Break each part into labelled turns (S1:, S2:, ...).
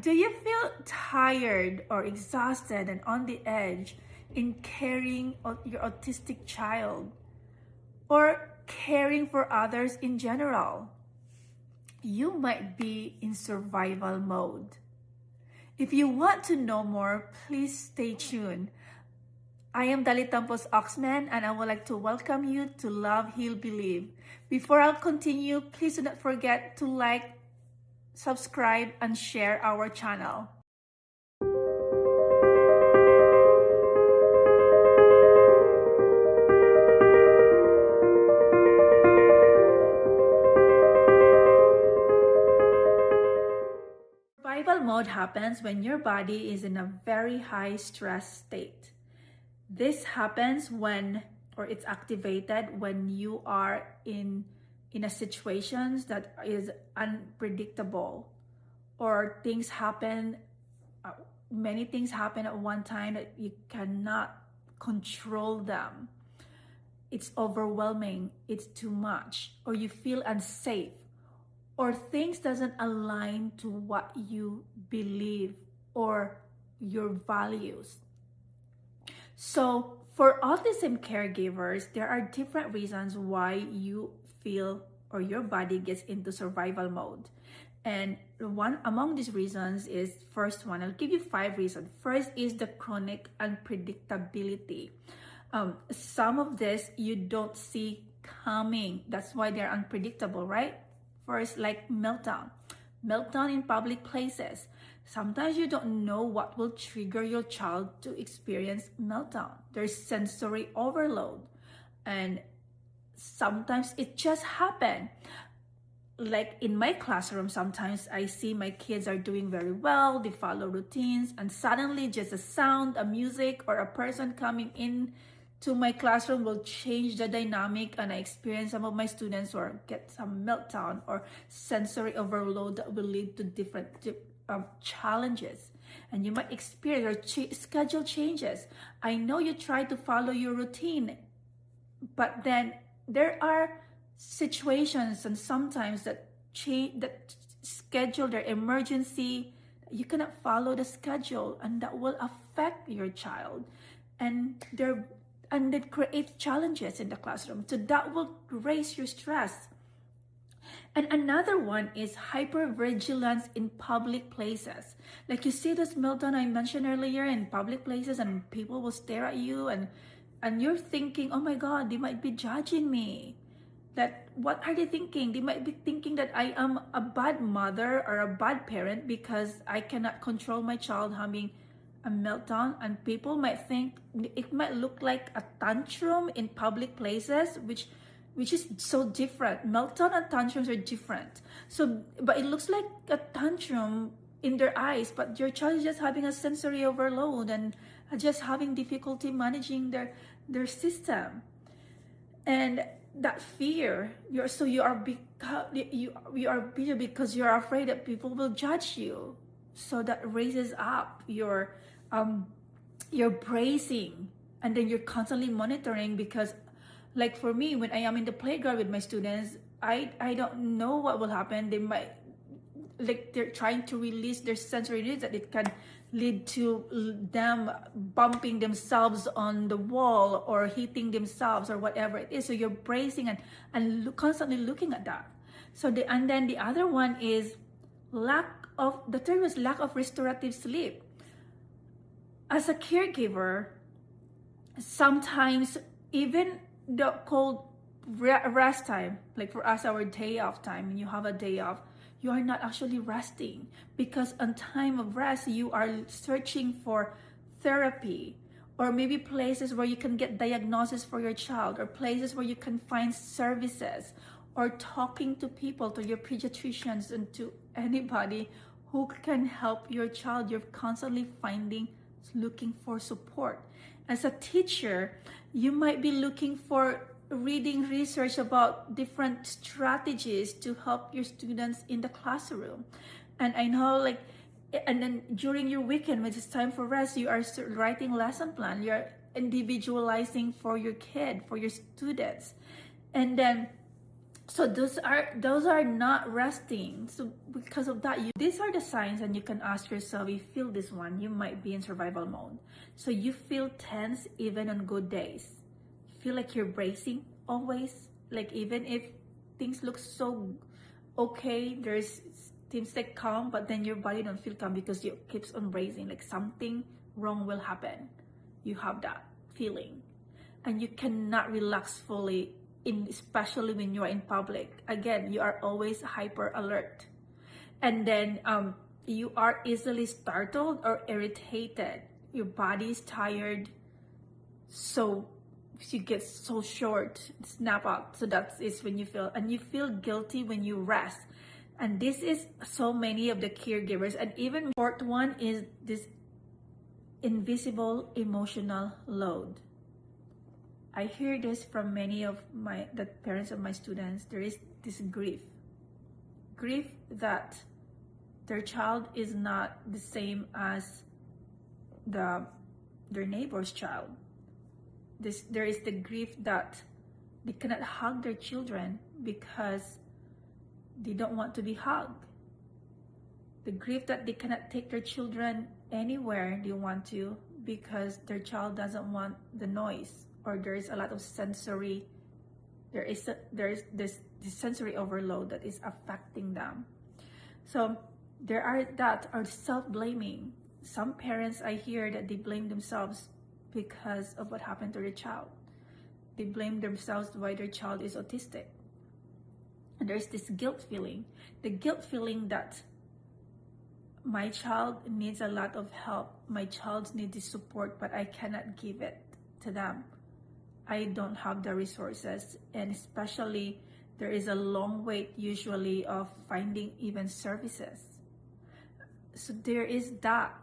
S1: Do you feel tired or exhausted and on the edge in caring of your autistic child or caring for others in general? You might be in survival mode. If you want to know more, please stay tuned. I am Dali Tampos Oxman, and I would like to welcome you to Love, Heal, Believe. Before I continue, please do not forget to like, subscribe, and share our channel. Survival mode happens when your body is in a very high stress state. This happens when, or it's activated when you are in a situations that is unpredictable, or things happen, many things happen at one time that you cannot control them. It's overwhelming, it's too much, or you feel unsafe, or things doesn't align to what you believe or your values. So for autism caregivers, there are different reasons why you feel or your body gets into survival mode. And one among these reasons is, first one, I'll give you 5 reasons. First is the chronic unpredictability. Some of this you don't see coming. That's why they're unpredictable, right? First, like meltdown in public places. Sometimes you don't know what will trigger your child to experience meltdown. There's sensory overload, and sometimes it just happens. Like in my classroom, sometimes I see my kids are doing very well, they follow routines, and suddenly just a sound, a music, or a person coming in to my classroom will change the dynamic, and I experience some of my students or get some meltdown or sensory overload that will lead to different challenges. And you might experience or schedule changes. I know you try to follow your routine, but then there are situations and sometimes that schedule, their emergency, you cannot follow the schedule, and that will affect your child, and it creates challenges in the classroom. So that will raise your stress. And another one is hypervigilance in public places. Like you see this meltdown I mentioned earlier in public places, and people will stare at you, and you're thinking, oh my God, they might be judging me. That what are they thinking? They might be thinking that I am a bad mother or a bad parent because I cannot control my child having a meltdown, and people might think it might look like a tantrum in public places, which is so different. Meltdown and tantrums are different. So, but it looks like a tantrum in their eyes, but your child is just having a sensory overload and just having difficulty managing their system. And that fear, you are bitter because you're afraid that people will judge you. So that raises up your bracing, and then you're constantly monitoring, because like for me, when I am in the playground with my students, I don't know what will happen. They might, like, they're trying to release their sensory needs, that it can lead to them bumping themselves on the wall or hitting themselves or whatever it is. So you're bracing and constantly looking at that. So and then the other one is lack of restorative sleep. As a caregiver, sometimes even the cold rest time, like for us, our day off time, when you have a day off, you are not actually resting, because on time of rest, you are searching for therapy, or maybe places where you can get diagnosis for your child, or places where you can find services, or talking to people, to your pediatricians and to anybody who can help your child. You're constantly looking for support. As a teacher, you might be looking for reading research about different strategies to help your students in the classroom. And I know, and then during your weekend, when it's time for rest, you are writing lesson plan, you're individualizing for your kid, for your students. And then So those are not resting. So because of that, these are the signs, and you can ask yourself, you feel this one, you might be in survival mode. So you feel tense even on good days. You feel like you're bracing always, like even if things look so okay, there's seems like calm, but then your body don't feel calm because you keeps on bracing, like something wrong will happen. You have that feeling, and you cannot relax fully, especially when you are in public. Again, you are always hyper alert, and then you are easily startled or irritated. Your body is tired, so you get so short, snap out. So that is when you feel, and you feel guilty when you rest. And this is so many of the caregivers. And even fourth one is this invisible emotional load. I hear this from many of the parents of my students. There is this grief that their child is not the same as their neighbor's child. There is the grief that they cannot hug their children because they don't want to be hugged. The grief that they cannot take their children anywhere they want to because their child doesn't want the noise, or there is a lot of sensory, there is this sensory overload that is affecting them. So there are that are self-blaming. Some parents, I hear that they blame themselves because of what happened to their child. They blame themselves why their child is autistic. And there's this guilt feeling. The guilt feeling that my child needs a lot of help. My child needs this support, but I cannot give it to them. I don't have the resources. And especially, there is a long wait usually of finding even services. So there is that.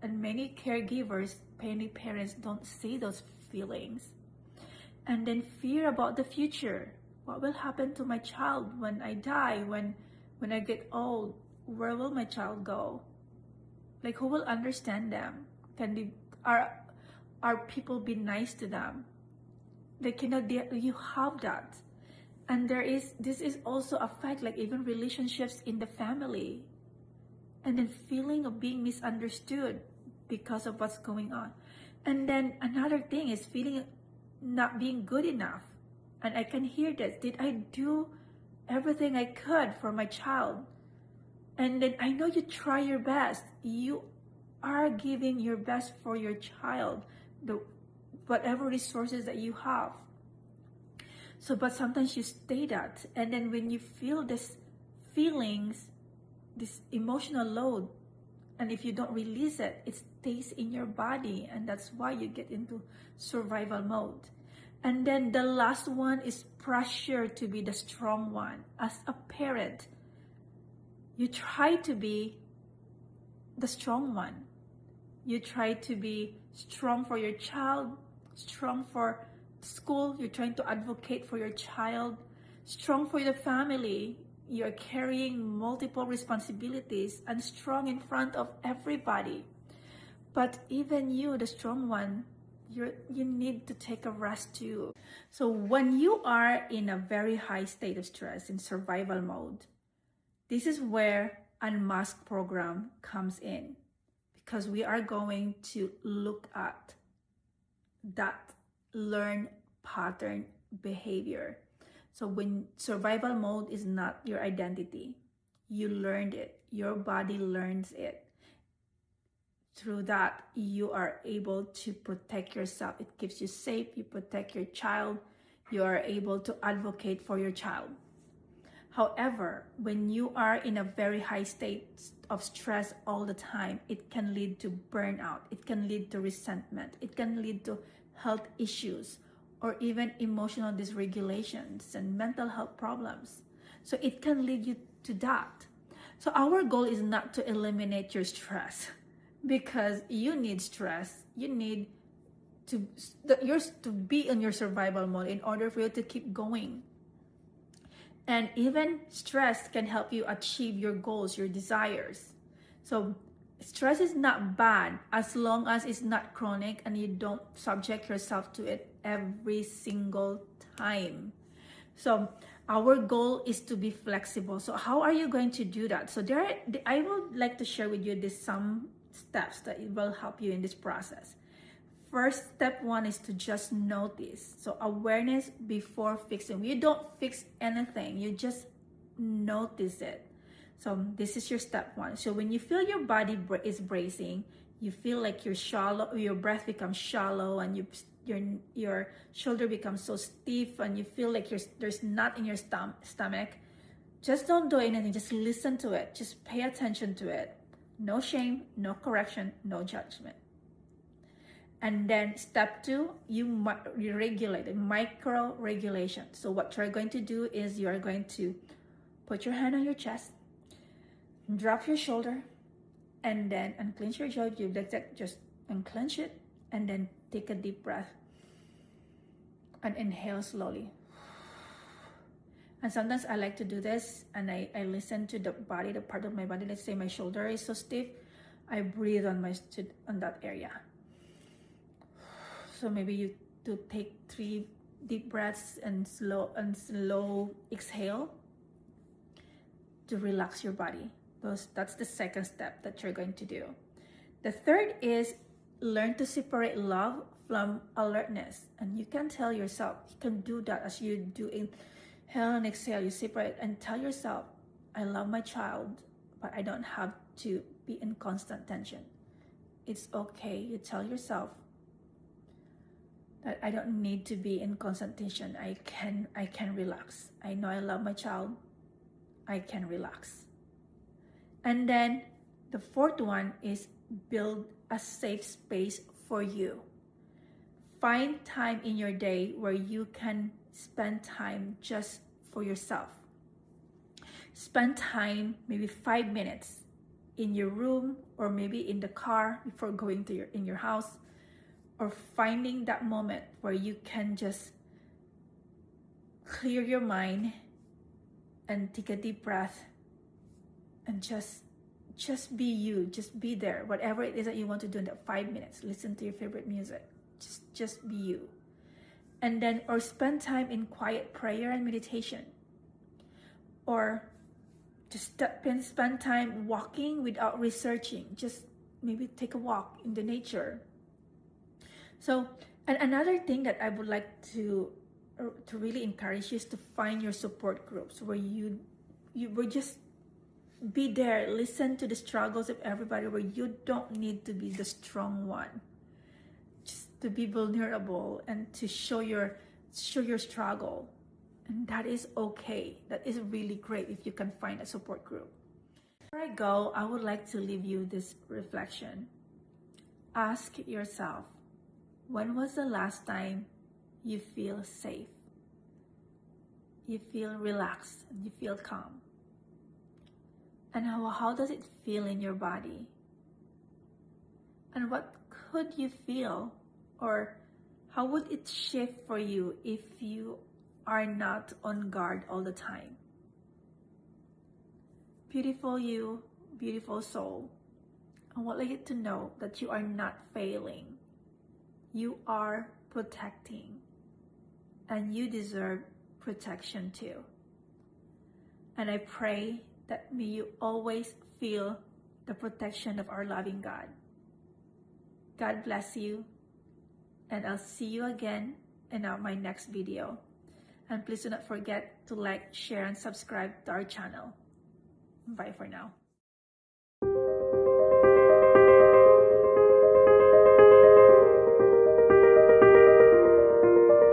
S1: And many caregivers, many parents don't see those feelings. And then fear about the future. What will happen to my child when I die, when I get old? Where will my child go? Like, who will understand them? Are people be nice to them? You have that. And this is also a fact, like even relationships in the family. And then feeling of being misunderstood because of what's going on. And then another thing is feeling not being good enough. And I can hear this. Did I do everything I could for my child? And then I know you try your best. You are giving your best for your child, whatever resources that you have. So, but sometimes you stay that. And then when you feel this feelings, this emotional load, and if you don't release it, it stays in your body. And that's why you get into survival mode. And then the last one is pressure to be the strong one. As a parent, you try to be the strong one. You try to be strong for your child, strong for school. You're trying to advocate for your child, strong for the family. You're carrying multiple responsibilities and strong in front of everybody. But even you, the strong one, you need to take a rest too. So when you are in a very high state of stress, in survival mode, this is where Unmasked program comes in, because we are going to look at that learned pattern behavior. So when survival mode is not your identity, you learned it, your body learns it. Through that, you are able to protect yourself. It keeps you safe, you protect your child, you are able to advocate for your child. However, when you are in a very high state of stress all the time, it can lead to burnout, it can lead to resentment, it can lead to health issues, or even emotional dysregulations and mental health problems. So it can lead you to that. So our goal is not to eliminate your stress, because you need stress. You need to be in your survival mode in order for you to keep going. And even stress can help you achieve your goals, your desires. So stress is not bad as long as it's not chronic and you don't subject yourself to it every single time. So Our goal is to be flexible. So how are you going to do that? So I would like to share with you some steps that will help you in this process. First, step one is to just notice. So awareness before fixing. You don't fix anything, you just notice it. So this is your step one. So when you feel your body is bracing, you feel like you're shallow, your breath becomes shallow, and your shoulder becomes so stiff, and you feel like there's knot in your stomach, just don't do anything. Just listen to it. Just pay attention to it. No shame, no correction, no judgment. And then step two, you regulate it, micro regulation. So what you're going to do is you're going to put your hand on your chest, drop your shoulder, and then unclench your jaw. You just unclench it, and then take a deep breath and inhale slowly. And sometimes I like to do this, and I listen to the body, the part of my body. Let's say my shoulder is so stiff, I breathe on that area. So maybe you do take 3 deep breaths and slow exhale to relax your body. That's the second step that you're going to do. The third is learn to separate love from alertness. And you can tell yourself, you can do that as you do inhale and exhale. You separate and tell yourself, I love my child, but I don't have to be in constant tension. It's okay. You tell yourself that I don't need to be in constant tension. I can relax. I know I love my child. I can relax. And then the fourth one is build a safe space for you. Find time in your day where you can spend time just for yourself. Spend time, maybe 5 minutes in your room, or maybe in the car before going to in your house, or finding that moment where you can just clear your mind and take a deep breath and just be you, just be there. Whatever it is that you want to do in that 5 minutes, listen to your favorite music, just be you. And then, or spend time in quiet prayer and meditation, or just spend time walking without researching. Just maybe take a walk in the nature. So, and another thing that I would like to really encourage you is to find your support groups where you will just be there, listen to the struggles of everybody, where you don't need to be the strong one, just to be vulnerable and to show your struggle. And that is okay. That is really great if you can find a support group. Before I go, I would like to leave you this reflection. Ask yourself, when was the last time you feel safe? You feel relaxed and you feel calm? And how does it feel in your body? And what could you feel, or how would it shift for you if you are not on guard all the time? Beautiful you, beautiful soul. I want you to know that you are not failing. You are protecting, and you deserve protection too. And I pray that may you always feel the protection of our loving God. God bless you, and I'll see you again in my next video. And please do not forget to like, share, and subscribe to our channel. Bye for now.